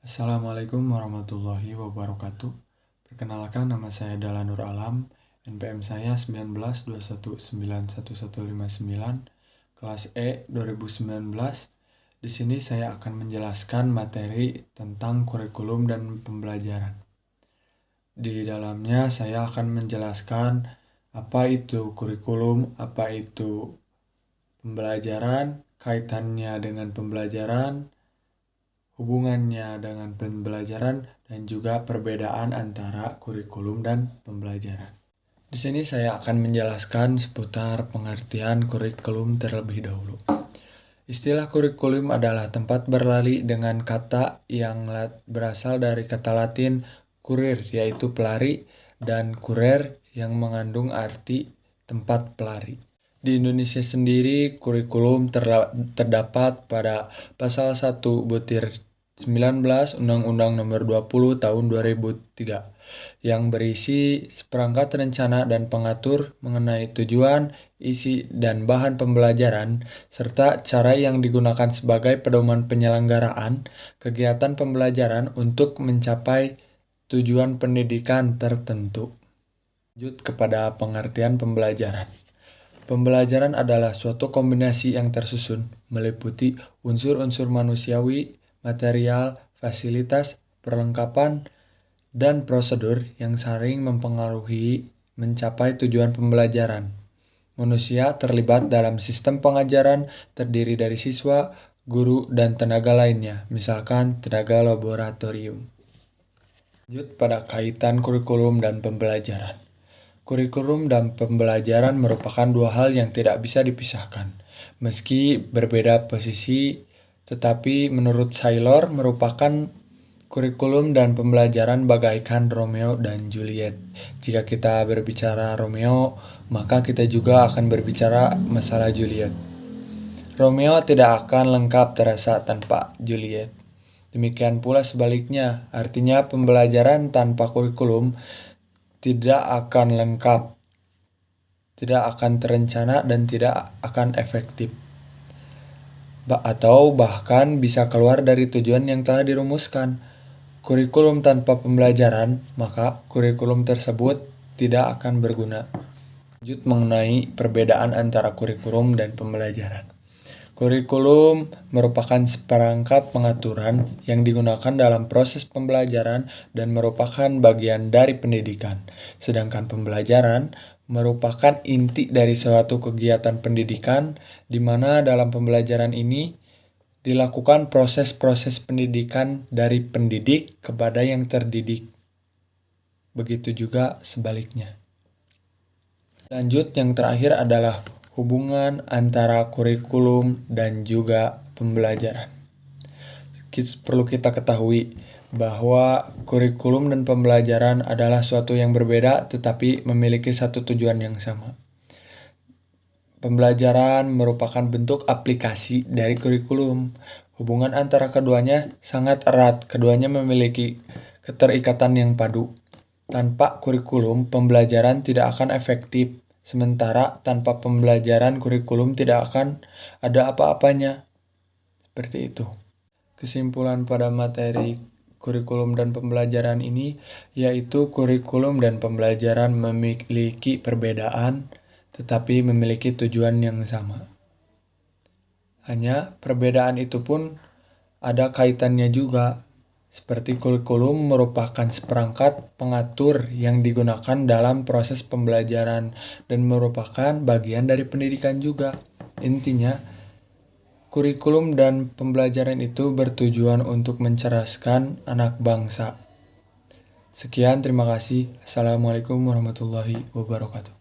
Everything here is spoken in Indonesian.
Assalamualaikum warahmatullahi wabarakatuh. Perkenalkan, nama saya Dahlan Nur Alam. NPM saya 1921911159, kelas E 2019. Di sini saya akan menjelaskan materi tentang kurikulum dan pembelajaran. Di dalamnya saya akan menjelaskan apa itu kurikulum, apa itu pembelajaran, kaitannya dengan pembelajaran, hubungannya dengan pembelajaran, dan juga perbedaan antara kurikulum dan pembelajaran. Di sini saya akan menjelaskan seputar pengertian kurikulum terlebih dahulu. Istilah kurikulum adalah tempat berlari dengan kata yang berasal dari kata Latin kurir, yaitu pelari, dan kurer yang mengandung arti tempat pelari. Di Indonesia sendiri, kurikulum terdapat pada pasal 1 butir 19 Undang-Undang Nomor 20 Tahun 2003 yang berisi seperangkat rencana dan pengatur mengenai tujuan, isi, dan bahan pembelajaran, serta cara yang digunakan sebagai pedoman penyelenggaraan kegiatan pembelajaran untuk mencapai tujuan pendidikan tertentu. Lanjut kepada pengertian pembelajaran. Pembelajaran adalah suatu kombinasi yang tersusun, meliputi unsur-unsur manusiawi, material, fasilitas, perlengkapan, dan prosedur yang saling mempengaruhi mencapai tujuan pembelajaran. Manusia terlibat dalam sistem pengajaran terdiri dari siswa, guru, dan tenaga lainnya, misalkan tenaga laboratorium. Lanjut pada kaitan kurikulum dan pembelajaran. Kurikulum dan pembelajaran merupakan dua hal yang tidak bisa dipisahkan. Meski berbeda posisi, tetapi menurut Saylor merupakan kurikulum dan pembelajaran bagaikan Romeo dan Juliet. Jika kita berbicara Romeo, maka kita juga akan berbicara masalah Juliet. Romeo tidak akan lengkap terasa tanpa Juliet. Demikian pula sebaliknya, artinya pembelajaran tanpa kurikulum tidak akan lengkap, tidak akan terencana, dan tidak akan efektif. Atau bahkan bisa keluar dari tujuan yang telah dirumuskan. Kurikulum tanpa pembelajaran, maka kurikulum tersebut tidak akan berguna. Lanjut mengenai perbedaan antara kurikulum dan pembelajaran. Kurikulum merupakan seperangkat pengaturan yang digunakan dalam proses pembelajaran dan merupakan bagian dari pendidikan. Sedangkan pembelajaran merupakan inti dari suatu kegiatan pendidikan, di mana dalam pembelajaran ini dilakukan proses-proses pendidikan dari pendidik kepada yang terdidik. Begitu juga sebaliknya. Lanjut, yang terakhir adalah hubungan antara kurikulum dan juga pembelajaran. Perlu kita ketahui bahwa kurikulum dan pembelajaran adalah suatu yang berbeda tetapi memiliki satu tujuan yang sama. Pembelajaran merupakan bentuk aplikasi dari kurikulum. Hubungan antara keduanya sangat erat, keduanya memiliki keterikatan yang padu. Tanpa kurikulum, pembelajaran tidak akan efektif. Sementara tanpa pembelajaran, kurikulum tidak akan ada apa-apanya. Seperti itu. Kesimpulan pada materi kurikulum dan pembelajaran ini yaitu kurikulum dan pembelajaran memiliki perbedaan tetapi memiliki tujuan yang sama. Hanya perbedaan itu pun ada kaitannya juga. Seperti kurikulum merupakan seperangkat pengatur yang digunakan dalam proses pembelajaran dan merupakan bagian dari pendidikan juga. Intinya, kurikulum dan pembelajaran itu bertujuan untuk mencerdaskan anak bangsa. Sekian, terima kasih. Assalamualaikum warahmatullahi wabarakatuh.